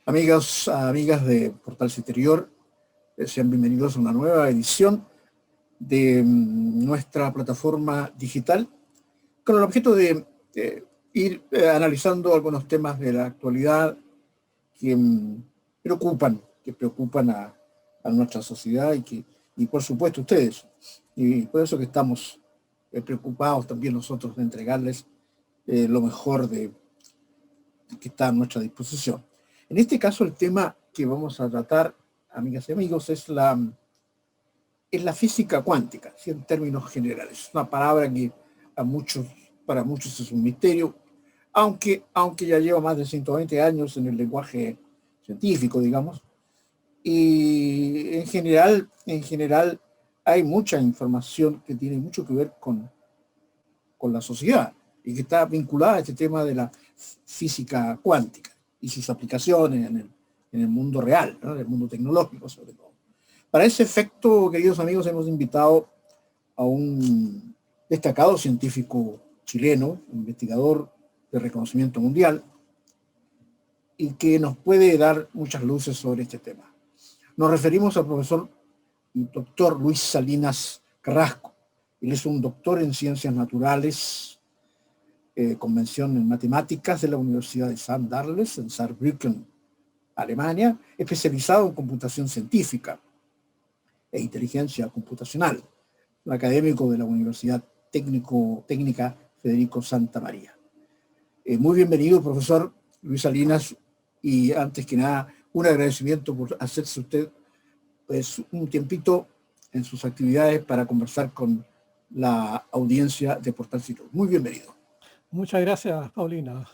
Amigas, amigas de Portal Interior, sean bienvenidos a una nueva edición de nuestra plataforma digital con el objeto de ir analizando algunos temas de la actualidad que preocupan a nuestra sociedad y por supuesto ustedes. Y por eso que estamos preocupados también nosotros de entregarles lo mejor que está a nuestra disposición. En este caso, el tema que vamos a tratar, amigas y amigos, es la física cuántica, ¿sí? En términos generales. Es una palabra que para muchos es un misterio, aunque ya lleva más de 120 años en el lenguaje científico, digamos. Y en general hay mucha información que tiene mucho que ver con la sociedad y que está vinculada a este tema de la física cuántica y sus aplicaciones en el mundo real, ¿no? En el mundo tecnológico sobre todo. Para ese efecto, queridos amigos, hemos invitado a un destacado científico chileno, investigador de reconocimiento mundial, y que nos puede dar muchas luces sobre este tema. Nos referimos al profesor y doctor Luis Salinas Carrasco. Él es un doctor en ciencias naturales, con mención en matemáticas de la Universidad de St. Darles, en Saarbrücken, Alemania, especializado en computación científica e inteligencia computacional, un académico de la Universidad Técnica Federico Santa María. Muy bienvenido, profesor Luis Salinas, y antes que nada, un agradecimiento por hacerse usted pues, un tiempito en sus actividades para conversar con la audiencia de Portal Cito. Muy bienvenido. Muchas gracias, Paulina.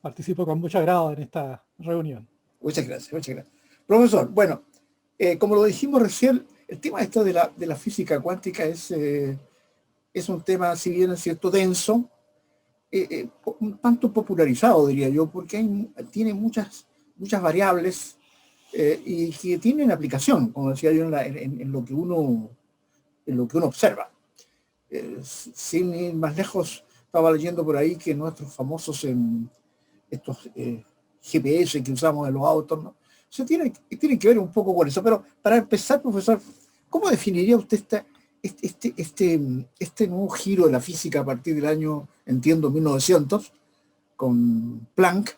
Participo con mucho agrado en esta reunión. Muchas gracias, muchas gracias. Profesor, bueno, como lo dijimos recién, el tema esto de la física cuántica es un tema, si bien es cierto, denso, un tanto popularizado, diría yo, porque tiene muchas variables y que tienen aplicación, como decía yo, en lo que uno observa. Sin ir más lejos, estaba leyendo por ahí que nuestros famosos estos GPS que usamos en los autos, ¿no? Tienen que ver un poco con eso. Pero para empezar, profesor, ¿cómo definiría usted este nuevo giro de la física a partir del año, entiendo, 1900, con Planck?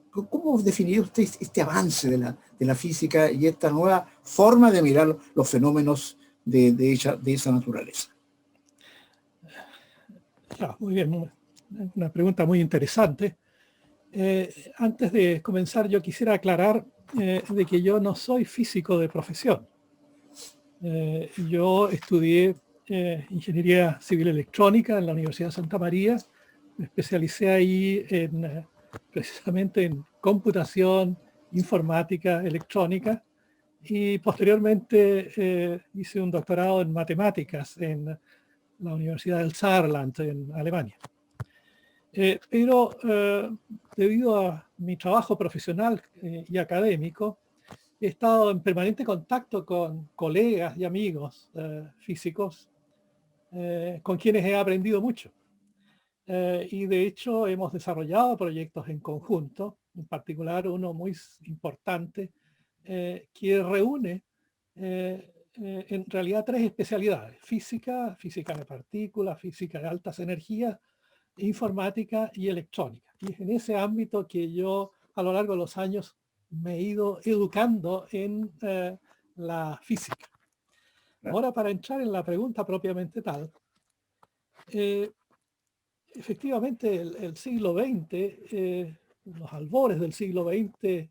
¿Cómo definiría usted este avance de la física y esta nueva forma de mirar los fenómenos de esa naturaleza? Muy bien, una pregunta muy interesante. Antes de comenzar, yo quisiera aclarar de que yo no soy físico de profesión. Yo estudié Ingeniería Civil Electrónica en la Universidad de Santa María. Me especialicé ahí precisamente en computación, informática, electrónica, y posteriormente hice un doctorado en matemáticas en la Universidad del Saarland en Alemania. Pero debido a mi trabajo profesional y académico, he estado en permanente contacto con colegas y amigos físicos con quienes he aprendido mucho. Y de hecho hemos desarrollado proyectos en conjunto, en particular uno muy importante que reúne en realidad tres especialidades: física de partículas, física de altas energías, informática y electrónica. Y es en ese ámbito que yo a lo largo de los años me he ido educando en la física. Ahora, para entrar en la pregunta propiamente tal, efectivamente el siglo XX, los albores del siglo XX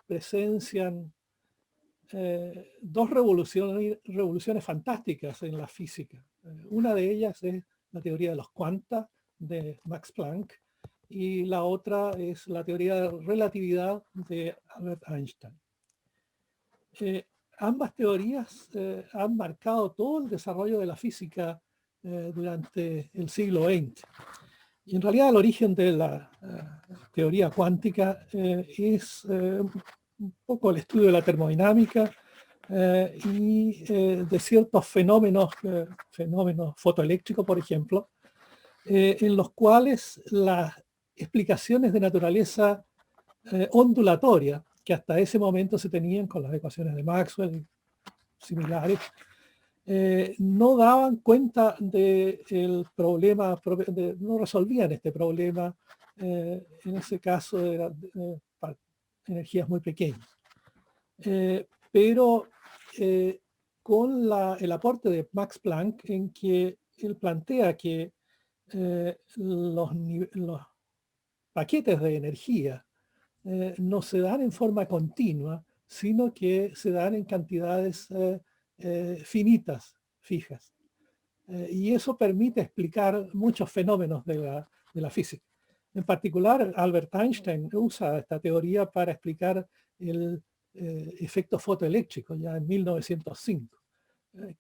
presencian dos revoluciones fantásticas en la física. Una de ellas es la teoría de los cuantas de Max Planck, y la otra es la teoría de relatividad de Albert Einstein. Ambas teorías han marcado todo el desarrollo de la física durante el siglo XX. Y en realidad el origen de la teoría cuántica es un poco el estudio de la termodinámica y de ciertos fenómenos fotoeléctricos, por ejemplo, en los cuales las explicaciones de naturaleza ondulatoria que hasta ese momento se tenían con las ecuaciones de Maxwell y similares, no daban cuenta del problema, no resolvían este problema, en ese caso de energías muy pequeñas. Pero con el aporte de Max Planck, en que él plantea que los paquetes de energía no se dan en forma continua, sino que se dan en cantidades finitas, fijas. Y eso permite explicar muchos fenómenos de la física. En particular, Albert Einstein usa esta teoría para explicar el efecto fotoeléctrico ya en 1905,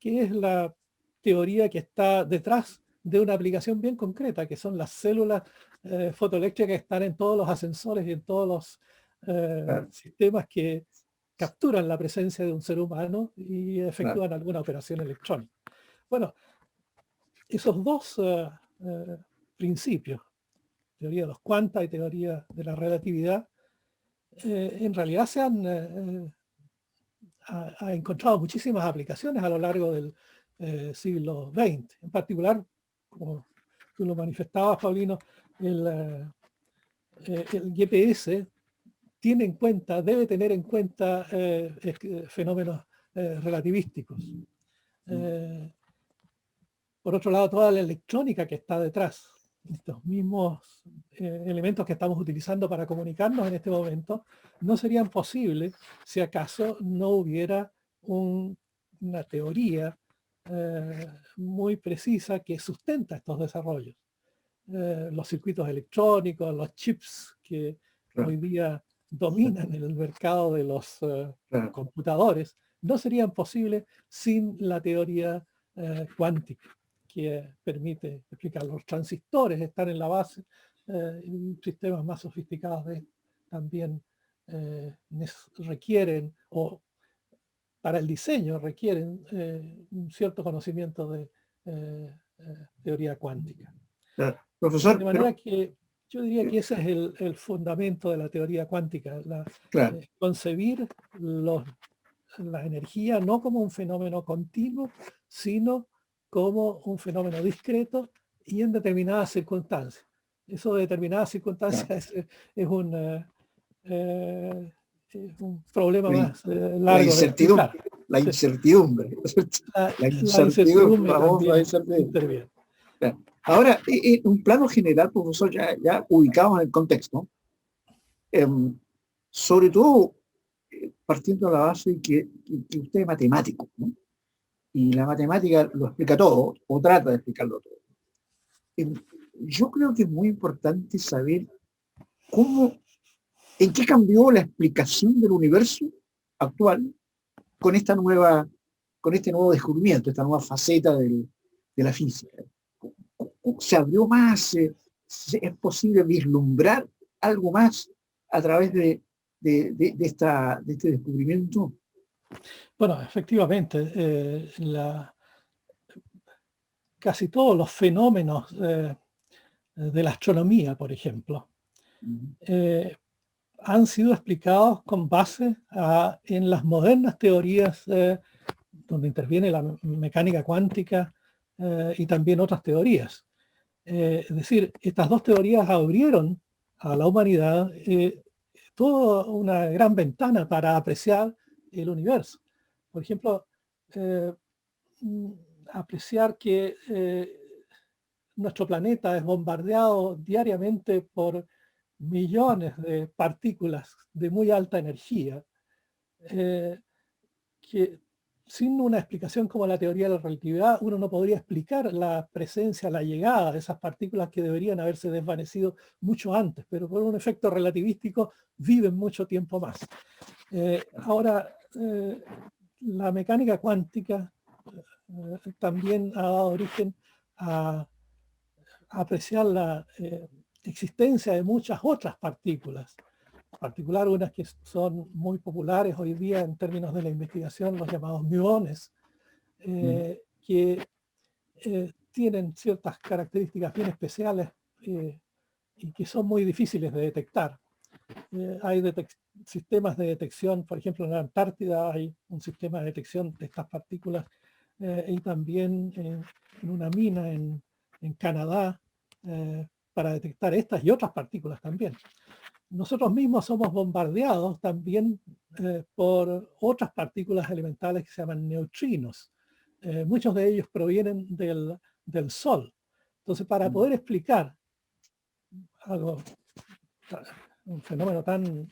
que es la teoría que está detrás de una aplicación bien concreta, que son las células fotoeléctricas que están en todos los ascensores y en todos los sistemas que capturan la presencia de un ser humano y efectúan alguna operación electrónica. Bueno, esos dos principios, teoría de los cuantas y teoría de la relatividad, en realidad se han ha encontrado muchísimas aplicaciones a lo largo del siglo XX. En particular, como tú lo manifestabas, Paulino, el GPS debe tener en cuenta fenómenos relativísticos. Por otro lado, toda la electrónica que está detrás, estos mismos elementos que estamos utilizando para comunicarnos en este momento, no serían posibles si acaso no hubiera una teoría muy precisa que sustenta estos desarrollos. Los circuitos electrónicos, los chips que hoy día dominan el mercado de los computadores, no serían posibles sin la teoría cuántica, que permite explicar. Los transistores están en la base, y sistemas más sofisticados también requieren, o para el diseño requieren un cierto conocimiento de teoría cuántica. Profesor, de manera que yo diría que ese es el fundamento de la teoría cuántica, concebir la energía no como un fenómeno continuo, sino como un fenómeno discreto y en determinadas circunstancias. Eso de determinadas circunstancias es un problema más largo. La incertidumbre. La incertidumbre. La incertidumbre también interviene. Ahora, en un plano general, profesor, ya ubicados en el contexto, sobre todo partiendo de la base de que usted es matemático, ¿no? Y la matemática lo explica todo, o trata de explicarlo todo. Yo creo que es muy importante saber en qué cambió la explicación del universo actual con este nuevo descubrimiento, esta nueva faceta de la física. ¿Se abrió más? ¿Es posible vislumbrar algo más a través de este descubrimiento? Bueno, efectivamente, casi todos los fenómenos de la astronomía, por ejemplo, han sido explicados con base en las modernas teorías donde interviene la mecánica cuántica y también otras teorías. Es decir, estas dos teorías abrieron a la humanidad toda una gran ventana para apreciar el universo. Por ejemplo, apreciar que nuestro planeta es bombardeado diariamente por millones de partículas de muy alta energía, que sin una explicación como la teoría de la relatividad, uno no podría explicar la presencia, la llegada de esas partículas que deberían haberse desvanecido mucho antes, pero por un efecto relativístico viven mucho tiempo más. Ahora, la mecánica cuántica también ha dado origen a apreciar la existencia de muchas otras partículas, en particular unas que son muy populares hoy día en términos de la investigación, los llamados muones, que tienen ciertas características bien especiales y que son muy difíciles de detectar. Hay sistemas de detección, por ejemplo, en la Antártida hay un sistema de detección de estas partículas y también en una mina en Canadá para detectar estas y otras partículas también. Nosotros mismos somos bombardeados también por otras partículas elementales que se llaman neutrinos. Muchos de ellos provienen del Sol. Entonces, para poder explicar algo, un fenómeno tan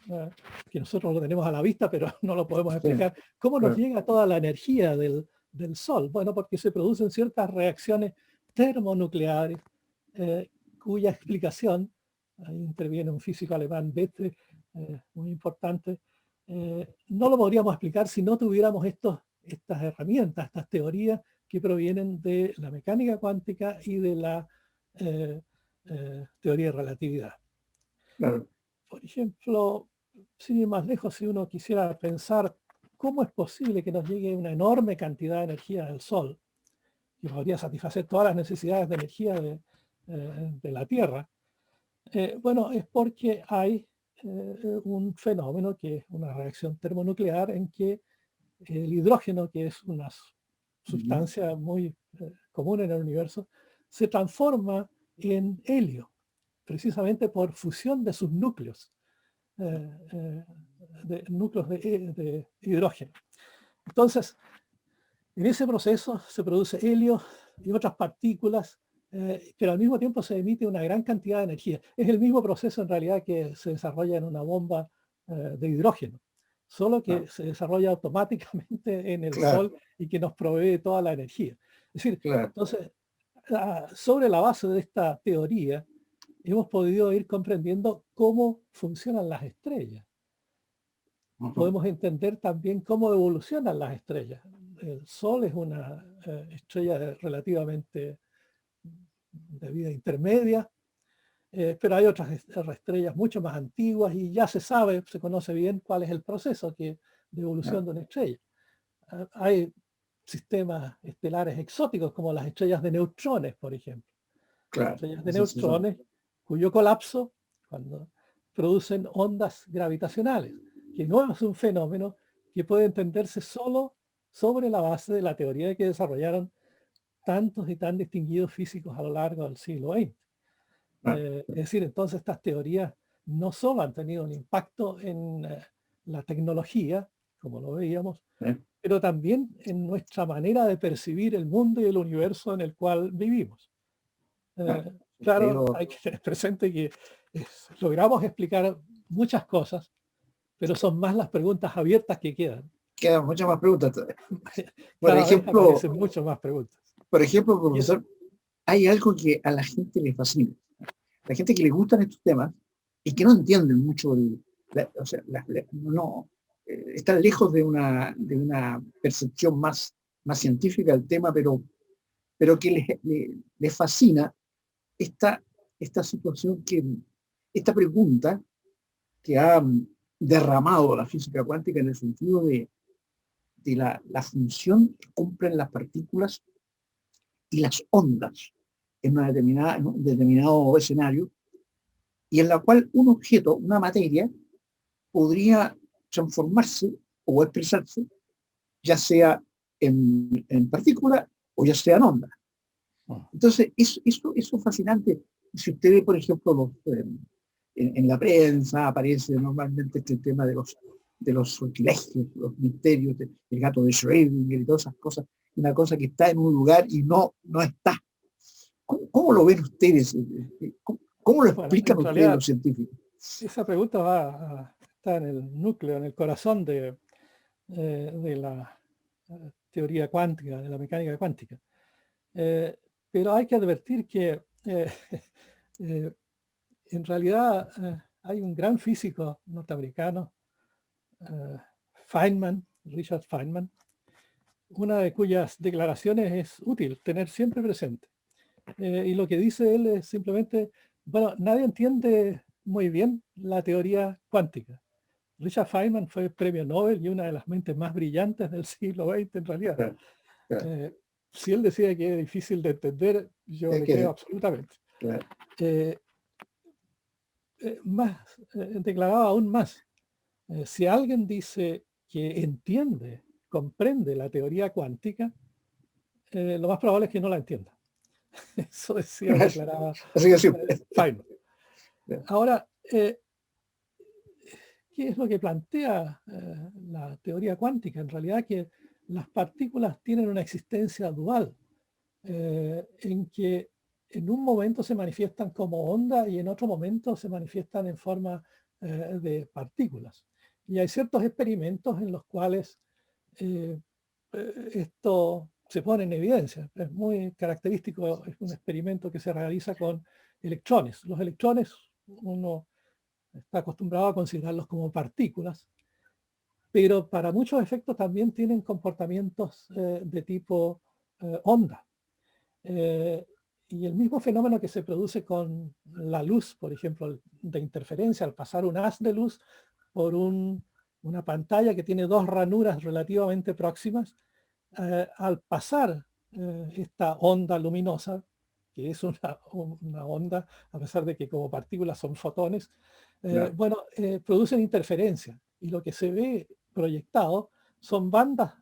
que nosotros lo tenemos a la vista, pero no lo podemos explicar, ¿cómo nos llega toda la energía del Sol? Bueno, porque se producen ciertas reacciones termonucleares cuya explicación, ahí interviene un físico alemán, Bethe, muy importante, no lo podríamos explicar si no tuviéramos estas herramientas, estas teorías que provienen de la mecánica cuántica y de la teoría de relatividad. Claro. Por ejemplo, sin ir más lejos, si uno quisiera pensar cómo es posible que nos llegue una enorme cantidad de energía del Sol, que podría satisfacer todas las necesidades de energía de la Tierra, bueno, es porque hay un fenómeno que es una reacción termonuclear en que el hidrógeno, que es una sustancia muy común en el universo, se transforma en helio, precisamente por fusión de sus núcleos, de hidrógeno. Entonces, en ese proceso se produce helio y otras partículas, pero al mismo tiempo se emite una gran cantidad de energía. Es el mismo proceso en realidad que se desarrolla en una bomba de hidrógeno, solo que se desarrolla automáticamente en el Sol y que nos provee toda la energía. Es decir, entonces, sobre la base de esta teoría, hemos podido ir comprendiendo cómo funcionan las estrellas. Podemos entender también cómo evolucionan las estrellas. El Sol es una estrella relativamente de vida intermedia, pero hay otras estrellas mucho más antiguas y ya se sabe, se conoce bien cuál es el proceso de evolución de una estrella. Hay sistemas estelares exóticos como las estrellas de neutrones, por ejemplo. Estrellas de neutrones cuyo colapso cuando producen ondas gravitacionales, que no es un fenómeno que puede entenderse solo sobre la base de la teoría que desarrollaron tantos y tan distinguidos físicos a lo largo del siglo XX. Es decir, entonces estas teorías no solo han tenido un impacto en la tecnología, como lo veíamos, pero también en nuestra manera de percibir el mundo y el universo en el cual vivimos. Claro, hay que tener presente que logramos explicar muchas cosas, pero son más las preguntas abiertas que quedan. Quedan muchas más preguntas. Cada vez aparecen muchas más preguntas. Por ejemplo, profesor, hay algo que a la gente le fascina. La gente que le gustan estos temas y que no entienden mucho, están lejos de una percepción más científica del tema, pero que les fascina esta situación, esta pregunta que ha derramado la física cuántica en el sentido de la función que cumplen las partículas y las ondas en un determinado escenario, y en la cual un objeto, una materia, podría transformarse o expresarse, ya sea en partícula o ya sea en onda. Entonces, eso es fascinante. Si usted ve, por ejemplo, en la prensa aparece normalmente este tema de los sortilegios, los misterios, el gato de Schrödinger y todas esas cosas, una cosa que está en un lugar y no está. ¿Cómo lo ven ustedes? ¿Cómo lo explican ustedes los científicos? Esa pregunta está en el núcleo, en el corazón de la teoría cuántica, de la mecánica cuántica. Pero hay que advertir que en realidad hay un gran físico norteamericano, Richard Feynman, una de cuyas declaraciones es útil tener siempre presente. Y lo que dice él es simplemente, bueno, nadie entiende muy bien la teoría cuántica. Richard Feynman fue premio Nobel y una de las mentes más brillantes del siglo XX en realidad. Si él decía que es difícil de entender, yo le creo absolutamente. declaraba aún más. Si alguien dice que entiende, comprende la teoría cuántica, lo más probable es que no la entienda. Eso decía, declaraba Así que sí. Feynman. Ahora, ¿qué es lo que plantea la teoría cuántica? En realidad que las partículas tienen una existencia dual, en que en un momento se manifiestan como onda y en otro momento se manifiestan en forma de partículas. Y hay ciertos experimentos en los cuales esto se pone en evidencia. Es muy característico, es un experimento que se realiza con electrones. Los electrones, uno está acostumbrado a considerarlos como partículas, pero para muchos efectos también tienen comportamientos de tipo onda. Y el mismo fenómeno que se produce con la luz, por ejemplo, de interferencia, al pasar un haz de luz por una pantalla que tiene dos ranuras relativamente próximas, al pasar esta onda luminosa, que es una onda, a pesar de que como partículas son fotones, bueno, producen interferencia. Y lo que se ve proyectado son bandas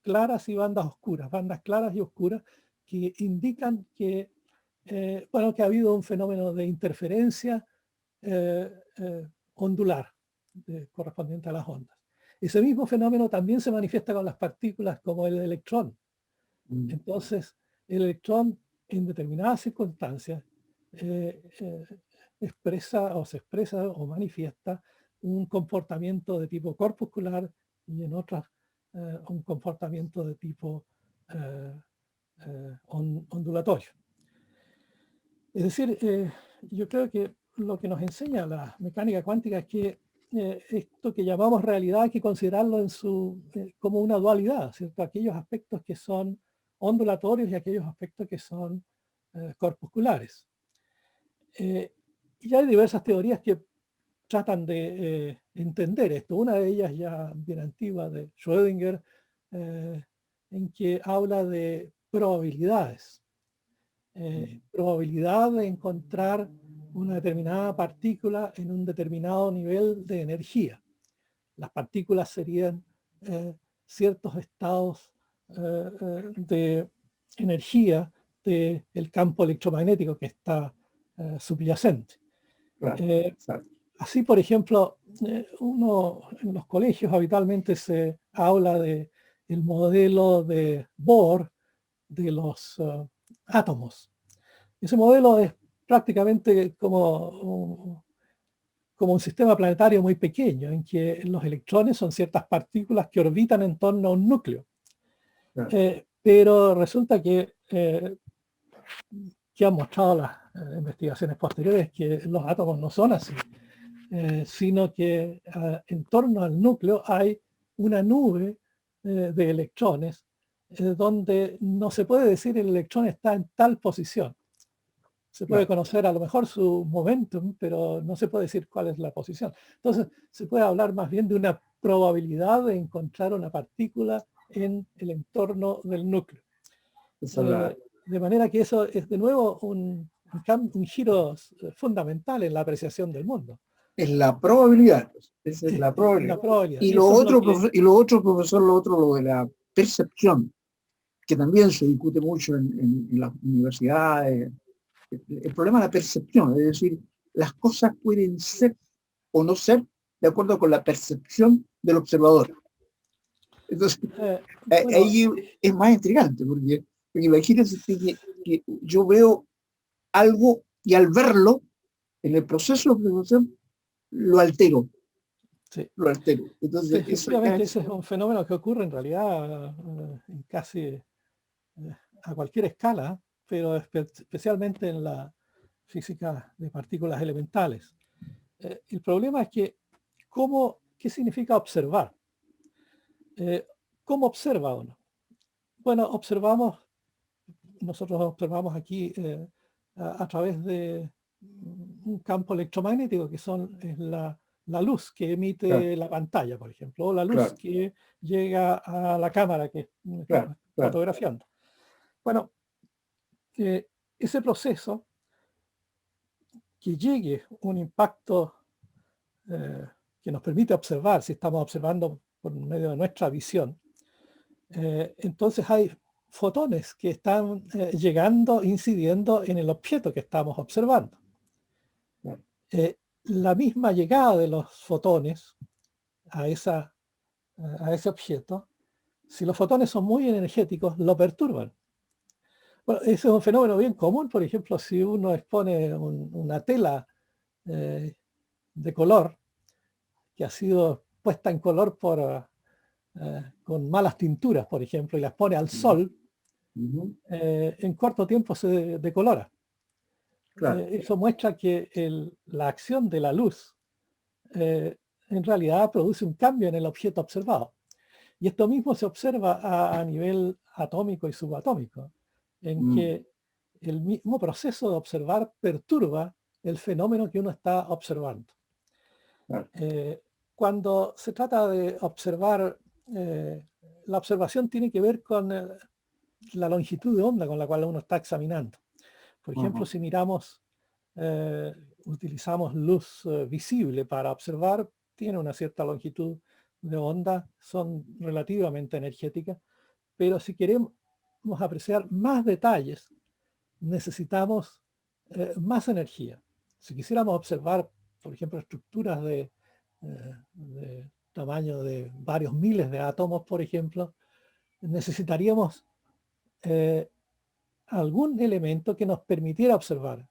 claras y bandas oscuras, bandas claras y oscuras que indican que, bueno, que ha habido un fenómeno de interferencia ondular correspondiente a las ondas. Ese mismo fenómeno también se manifiesta con las partículas como el electrón. Entonces, el electrón en determinadas circunstancias se expresa o manifiesta un comportamiento de tipo corpuscular y en otras un comportamiento de tipo ondulatorio. Es decir, yo creo que lo que nos enseña la mecánica cuántica es que esto que llamamos realidad hay que considerarlo como una dualidad, ¿cierto? Aquellos aspectos que son ondulatorios y aquellos aspectos que son corpusculares. Y hay diversas teorías que tratan de entender esto. Una de ellas ya bien antigua, de Schrödinger, en que habla de probabilidades. Probabilidad de encontrar una determinada partícula en un determinado nivel de energía. Las partículas serían ciertos estados de energía del campo electromagnético que está subyacente. Así, por ejemplo, uno en los colegios habitualmente se habla del modelo de Bohr de los átomos. Ese modelo es prácticamente como un sistema planetario muy pequeño, en que los electrones son ciertas partículas que orbitan en torno a un núcleo. Pero resulta que han mostrado las investigaciones posteriores que los átomos no son así, sino que en torno al núcleo hay una nube de electrones donde no se puede decir el electrón está en tal posición. Se puede conocer a lo mejor su momentum, pero no se puede decir cuál es la posición. Entonces, se puede hablar más bien de una probabilidad de encontrar una partícula en el entorno del núcleo. De manera que eso es de nuevo un giro fundamental en la apreciación del mundo. Es la probabilidad. Esa es la probabilidad. Y lo otro, lo de la percepción, que también se discute mucho en las universidades. El problema es la percepción, es decir, las cosas pueden ser o no ser de acuerdo con la percepción del observador. Entonces, ahí es más intrigante, porque imagínense que yo veo algo y al verlo, en el proceso de observación, lo altero. Sí. Lo altero. Entonces, sí, efectivamente, ese es un fenómeno que ocurre en realidad en casi a cualquier escala, pero especialmente en la física de partículas elementales. El problema es que, ¿qué significa observar? ¿Cómo observa uno? Bueno, nosotros observamos aquí a través de un campo electromagnético que es la luz que emite la pantalla, por ejemplo, o la luz que llega a la cámara que está fotografiando. Bueno, ese proceso que llegue un impacto que nos permite observar, si estamos observando por medio de nuestra visión, entonces hay fotones que están llegando, incidiendo en el objeto que estamos observando. La misma llegada de los fotones a ese objeto, si los fotones son muy energéticos, lo perturban. Bueno, ese es un fenómeno bien común. Por ejemplo, si uno expone una tela de color que ha sido puesta en color con malas tinturas, por ejemplo, y la expone al sol, en corto tiempo se decolora. Claro. Eso muestra que la acción de la luz en realidad produce un cambio en el objeto observado. Y esto mismo se observa a nivel atómico y subatómico, en que el mismo proceso de observar perturba el fenómeno que uno está observando. Claro. Cuando se trata de observar, la observación tiene que ver con la longitud de onda con la cual uno está examinando. Por ejemplo, si miramos, utilizamos luz visible para observar, tiene una cierta longitud de onda, son relativamente energéticas, pero si queremos apreciar más detalles, necesitamos más energía. Si quisiéramos observar, por ejemplo, estructuras de tamaño de varios miles de átomos, por ejemplo, necesitaríamos algún elemento que nos permitiera observar.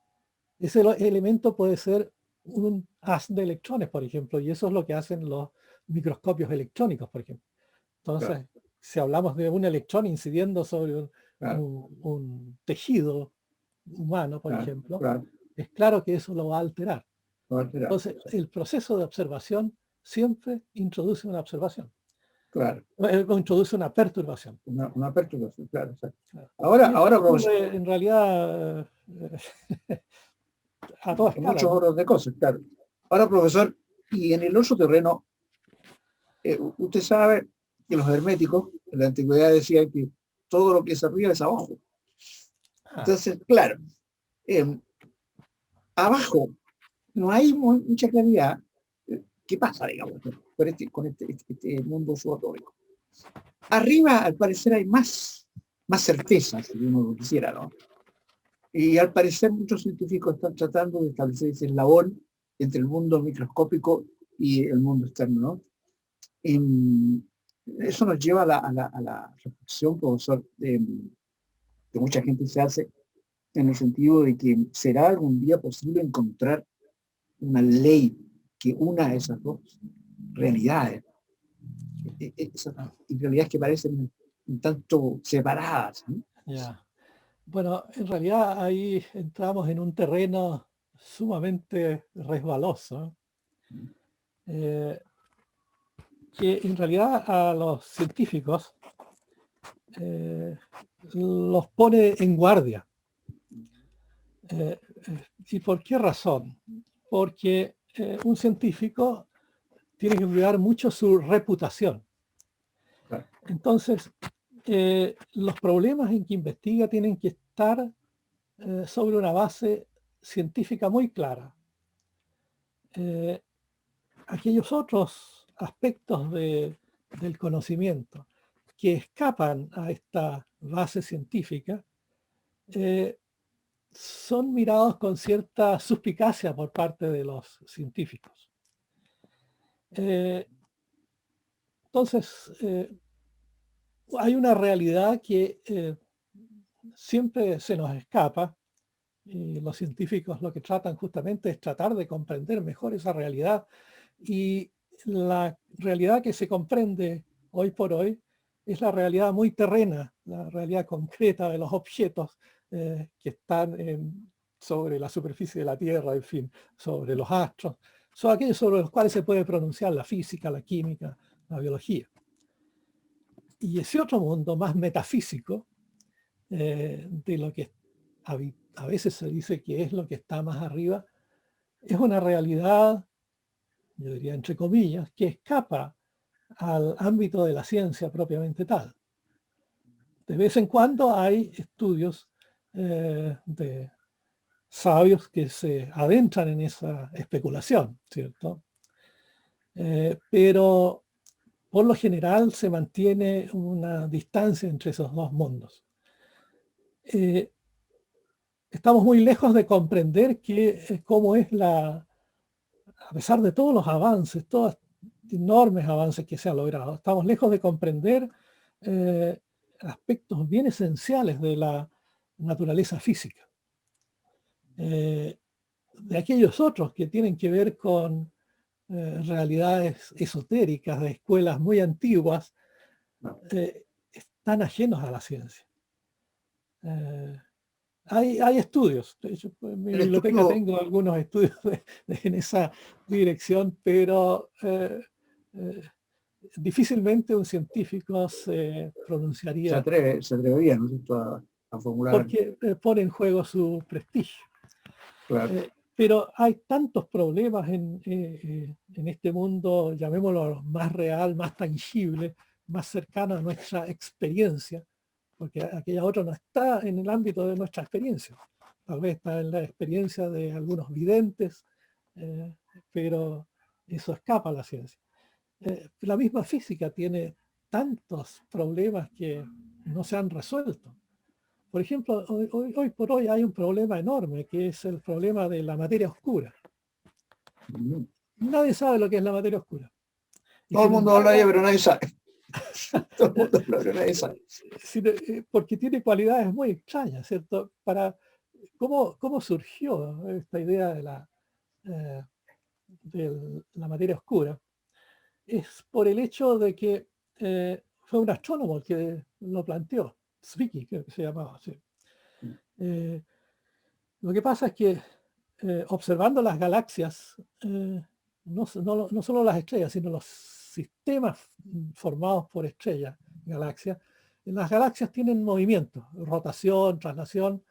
Ese elemento puede ser un haz de electrones, por ejemplo, y eso es lo que hacen los microscopios electrónicos, por ejemplo. Entonces, claro, si hablamos de un electrón incidiendo sobre un tejido humano, por ejemplo, es claro que eso lo va a alterar. Entonces, el proceso de observación siempre introduce una observación. Claro. Introduce una perturbación. Una perturbación, claro. Claro. Ahora ocurre, en realidad, a toda escala, muchos orden de cosas, claro. Ahora, profesor, y en el otro terreno, usted sabe que los herméticos en la antigüedad decían que todo lo que es arriba es abajo. Entonces, claro, abajo no hay mucha claridad. ¿Qué pasa, digamos, con este mundo subatómico? Arriba, al parecer, hay más certeza, si uno lo quisiera, ¿no? Y al parecer muchos científicos están tratando de establecer ese eslabón entre el mundo microscópico y el mundo externo, ¿no? Eso nos lleva a la reflexión, profesor, que mucha gente se hace en el sentido de que será algún día posible encontrar una ley que una esas dos realidades, esas realidades que parecen un tanto separadas, ¿no? Ya. Bueno, en realidad ahí entramos en un terreno sumamente resbaloso, que en realidad a los científicos los pone en guardia. ¿Y por qué razón? Porque un científico tiene que cuidar mucho su reputación. Entonces, los problemas en que investiga tienen que estar sobre una base científica muy clara. Aquellos otros aspectos del conocimiento que escapan a esta base científica son mirados con cierta suspicacia por parte de los científicos. Entonces, hay una realidad que siempre se nos escapa, y los científicos lo que tratan justamente es tratar de comprender mejor esa realidad, y la realidad que se comprende hoy por hoy es la realidad muy terrena, la realidad concreta de los objetos que están sobre la superficie de la Tierra, en fin, sobre los astros, son aquellos sobre los cuales se puede pronunciar la física, la química, la biología. Y ese otro mundo más metafísico, de lo que a veces se dice que es lo que está más arriba, es una realidad, yo diría entre comillas, que escapa al ámbito de la ciencia propiamente tal. De vez en cuando hay estudios de sabios que se adentran en esa especulación, ¿cierto? Pero por lo general se mantiene una distancia entre esos dos mundos. Estamos muy lejos de comprender cómo es a pesar de todos los avances, todos enormes avances que se han logrado, estamos lejos de comprender aspectos bien esenciales de la naturaleza física. De aquellos otros que tienen que ver con realidades esotéricas de escuelas muy antiguas, están ajenos a la ciencia. Hay estudios, de hecho, en mi biblioteca tengo algunos estudios en esa dirección, pero difícilmente un científico se pronunciaría. Se atrevería, ¿no?, a formular. Porque pone en juego su prestigio. Claro. Pero hay tantos problemas en este mundo, llamémoslo más real, más tangible, más cercano a nuestra experiencia, porque aquella otra no está en el ámbito de nuestra experiencia. Tal vez está en la experiencia de algunos videntes, pero eso escapa a la ciencia. La misma física tiene tantos problemas que no se han resuelto. Por ejemplo, hoy por hoy hay un problema enorme, que es el problema de la materia oscura. Nadie sabe lo que es la materia oscura. Todo el mundo habla de ella, pero nadie sabe. Todo el mundo habla, pero nadie sabe. Porque tiene cualidades muy extrañas, ¿cierto? ¿Cómo surgió esta idea de la materia oscura? Es por el hecho de que fue un astrónomo el que lo planteó, Zwicky, creo que se llamaba así. Lo que pasa es que observando las galaxias, no solo las estrellas, sino los sistemas formados por estrellas, galaxias, las galaxias tienen movimiento, rotación, traslación,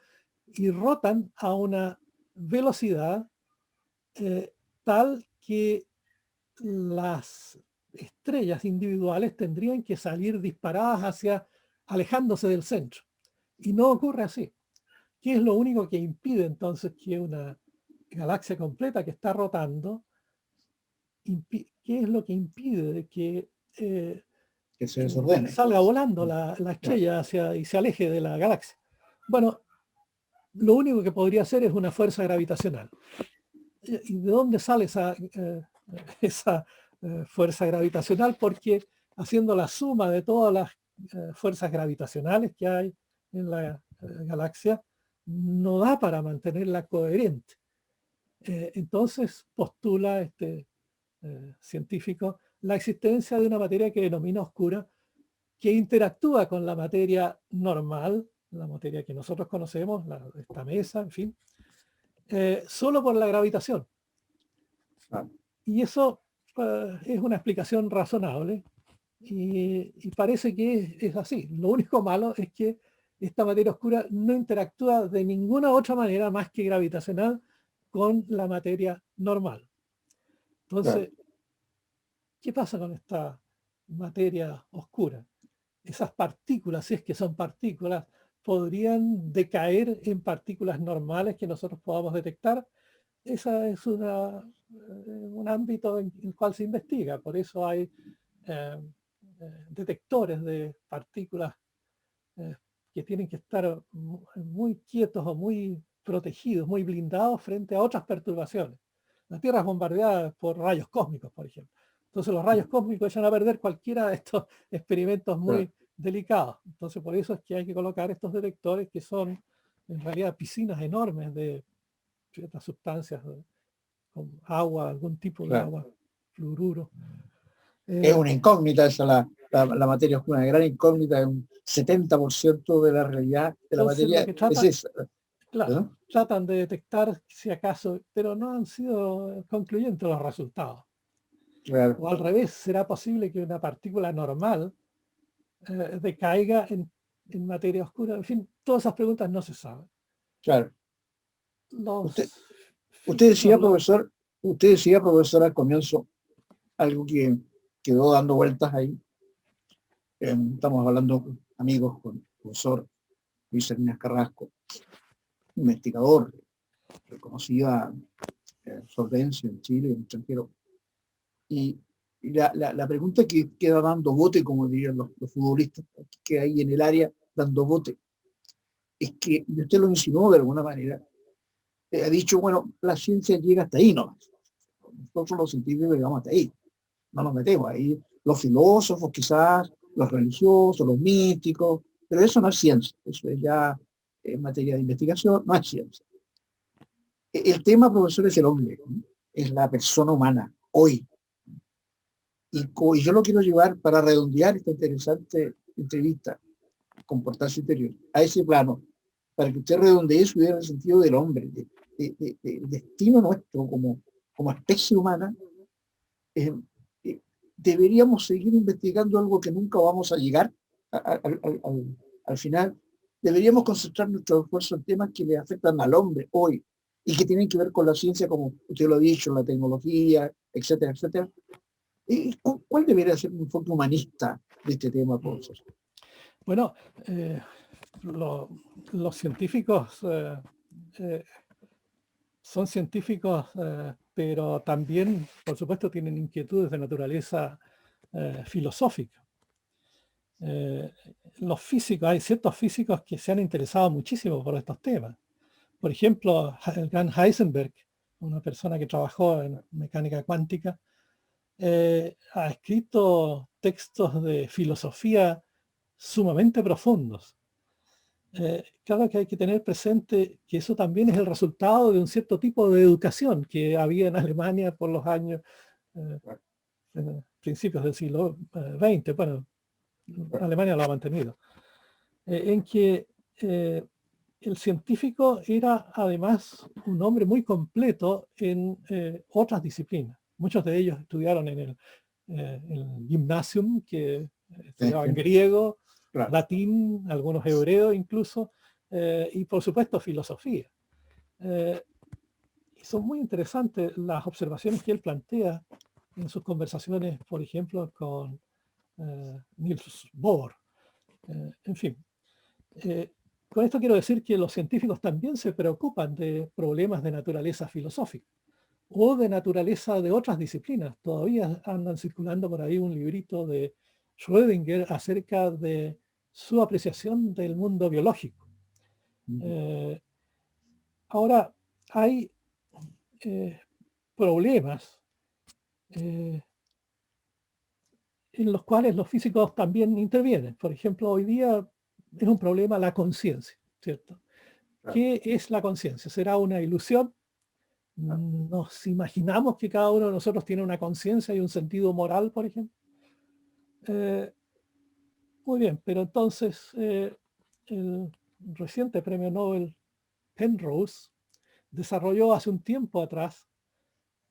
y rotan a una velocidad tal que las estrellas individuales tendrían que salir disparadas alejándose del centro. Y no ocurre así. ¿Qué es lo único que impide entonces que una galaxia completa que está rotando, qué es lo que impide que se desordene, salga volando la estrella y se aleje de la galaxia? Bueno, lo único que podría hacer es una fuerza gravitacional. ¿Y de dónde sale esa fuerza gravitacional? Porque haciendo la suma de todas las fuerzas gravitacionales que hay en la galaxia, no da para mantenerla coherente. Entonces postula este científico la existencia de una materia que denomina oscura, que interactúa con la materia normal, la materia que nosotros conocemos, esta mesa, en fin, solo por la gravitación. Y eso es una explicación razonable y parece que es así. Lo único malo es que esta materia oscura no interactúa de ninguna otra manera más que gravitacional con la materia normal. Entonces, ¿qué pasa con esta materia oscura? Esas partículas, si es que son partículas, podrían decaer en partículas normales que nosotros podamos detectar. Ese es un ámbito en el cual se investiga. Por eso hay detectores de partículas que tienen que estar muy quietos o muy protegidos, muy blindados frente a otras perturbaciones. La Tierra es bombardeada por rayos cósmicos, por ejemplo. Entonces los rayos cósmicos echan a perder cualquiera de estos experimentos muy delicados. Entonces por eso es que hay que colocar estos detectores que son en realidad piscinas enormes de ciertas sustancias, con agua, algún tipo de agua, fluoruro. Es una incógnita esa, la materia oscura, una gran incógnita, es un 70% de la realidad de la materia. Claro, tratan de detectar si acaso, pero no han sido concluyentes los resultados. Claro. O al revés, ¿será posible que una partícula normal decaiga en materia oscura? En fin, todas esas preguntas no se saben. Claro. Usted decía, profesor, al comienzo, algo que quedó dando vueltas ahí. Estamos hablando, amigos, con el profesor Luis Salinas Carrasco, investigador reconocida solvencia en Chile y en el extranjero. Y la pregunta que queda dando bote, como dirían los futbolistas, que hay en el área dando bote, es que, y usted lo insinuó de alguna manera, ha dicho, bueno, la ciencia llega hasta ahí nomás. Nosotros los científicos llegamos hasta ahí. No nos metemos ahí. Los filósofos quizás, los religiosos, los místicos, pero eso no es ciencia. Eso es ya en materia de investigación, no es ciencia. El tema, profesor, es el hombre, ¿no? Es la persona humana, hoy. Y yo lo quiero llevar para redondear esta interesante entrevista, Comportarse Interior, a ese plano, para que usted redondee su idea en el sentido del hombre, del destino nuestro como especie humana. eh, eh, Deberíamos seguir investigando algo que nunca vamos a llegar al final. Deberíamos concentrar nuestro esfuerzo en temas que le afectan al hombre hoy y que tienen que ver con la ciencia, como usted lo ha dicho, la tecnología, etcétera, etcétera. ¿Cuál debería ser un enfoque humanista de este tema, profesor? Bueno, los científicos son científicos, pero también, por supuesto, tienen inquietudes de naturaleza filosófica. Los físicos, hay ciertos físicos que se han interesado muchísimo por estos temas. Por ejemplo, el gran Heisenberg, una persona que trabajó en mecánica cuántica, ha escrito textos de filosofía sumamente profundos. Claro que hay que tener presente que eso también es el resultado de un cierto tipo de educación que había en Alemania por los años principios del siglo XX. Bueno, Alemania lo ha mantenido. En que el científico era además un hombre muy completo en otras disciplinas. Muchos de ellos estudiaron en el gymnasium, que estudiaban griego, Claro. latín, algunos hebreos incluso, y por supuesto filosofía. Y son muy interesantes las observaciones que él plantea en sus conversaciones, por ejemplo, con Niels Bohr. En fin, con esto quiero decir que los científicos también se preocupan de problemas de naturaleza filosófica o de naturaleza de otras disciplinas. Todavía andan circulando por ahí un librito de Schrödinger acerca de su apreciación del mundo biológico. Ahora, hay problemas en los cuales los físicos también intervienen. Por ejemplo, hoy día es un problema la conciencia, ¿cierto? Claro. ¿Qué es la conciencia? ¿Será una ilusión? ¿Nos imaginamos que cada uno de nosotros tiene una conciencia y un sentido moral, por ejemplo? Muy bien, pero entonces el reciente premio Nobel Penrose desarrolló hace un tiempo atrás,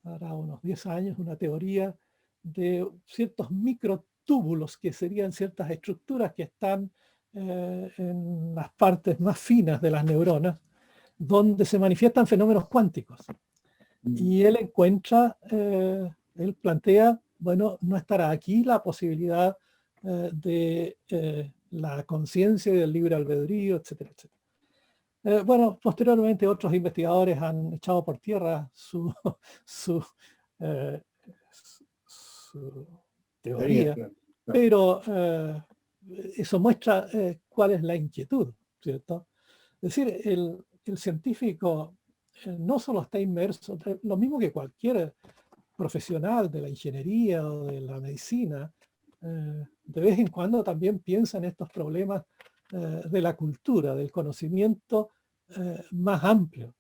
para unos 10 años, una teoría de ciertos microtúbulos que serían ciertas estructuras que están en las partes más finas de las neuronas, donde se manifiestan fenómenos cuánticos. Y él encuentra, él plantea, bueno, no estará aquí la posibilidad de la conciencia y del libre albedrío, etcétera, etcétera. Bueno, posteriormente otros investigadores han echado por tierra su teoría, Claro. pero eso muestra cuál es la inquietud, ¿cierto? Es decir, el científico no solo está inmerso, lo mismo que cualquier profesional de la ingeniería o de la medicina, de vez en cuando también piensa en estos problemas de la cultura, del conocimiento más amplio.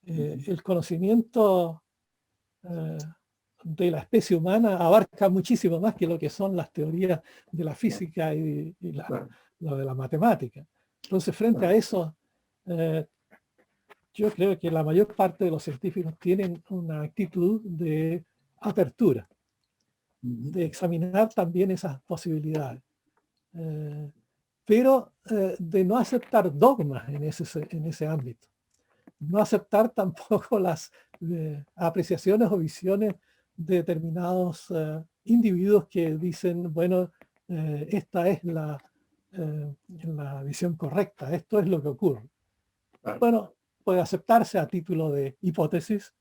El conocimiento de la especie humana abarca muchísimo más que lo que son las teorías de la física y lo de la matemática. Entonces, frente a eso, yo creo que la mayor parte de los científicos tienen una actitud de apertura, de examinar también esas posibilidades, pero de no aceptar dogmas en ese ámbito, no aceptar tampoco las apreciaciones o visiones de determinados individuos que dicen, bueno, esta es la visión correcta, esto es lo que ocurre. Bueno, puede aceptarse a título de hipótesis,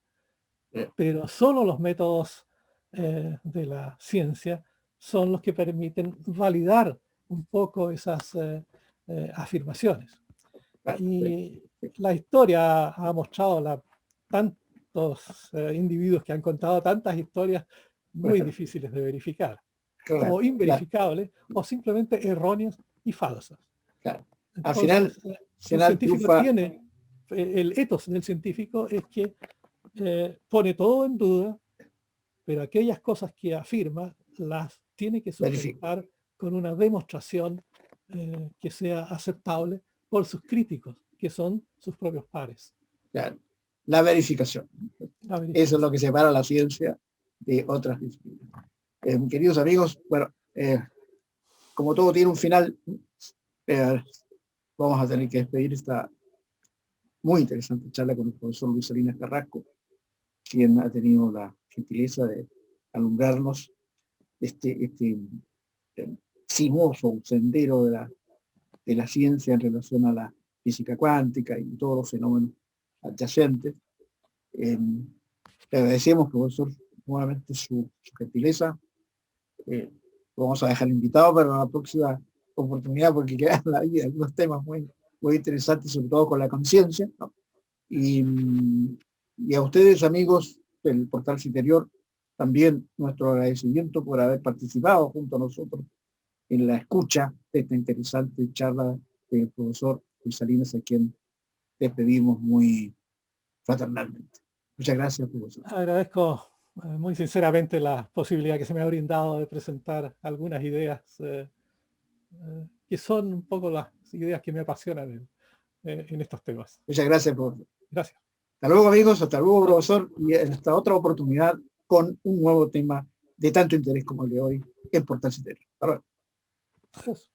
pero solo los métodos de la ciencia son los que permiten validar un poco esas afirmaciones. Y la historia ha mostrado tantos individuos que han contado tantas historias muy difíciles de verificar, o inverificables, o simplemente erróneas y falsas. Claro. Entonces, Al final el científico tiene, el ethos del científico es que pone todo en duda, pero aquellas cosas que afirma las tiene que sustentar con una demostración que sea aceptable por sus críticos, que son sus propios pares. Claro. La verificación. Eso es lo que separa la ciencia de otras disciplinas. Queridos amigos, bueno, como todo tiene un final, vamos a tener que despedir esta muy interesante charla con el profesor Luis Salinas Carrasco, quien ha tenido la gentileza de alumbrarnos este sinuoso sendero de la ciencia en relación a la física cuántica y todos los fenómenos adyacentes. Le agradecemos, profesor, nuevamente su gentileza. Vamos a dejar invitado para la próxima oportunidad porque quedan en la vida algunos temas muy interesantes, sobre todo con la conciencia, ¿no? Y a ustedes, amigos del Portal Citerior, también nuestro agradecimiento por haber participado junto a nosotros en la escucha de esta interesante charla del profesor Luis Salinas, a quien despedimos muy fraternalmente. Muchas gracias, profesor. Agradezco muy sinceramente la posibilidad que se me ha brindado de presentar algunas ideas que son un poco las ideas que me apasionan en estos temas. Muchas gracias, profesor. Gracias. Hasta luego, amigos, hasta luego, profesor, y hasta otra oportunidad con un nuevo tema de tanto interés como el de hoy en Portal Citerior. Hasta luego. Gracias.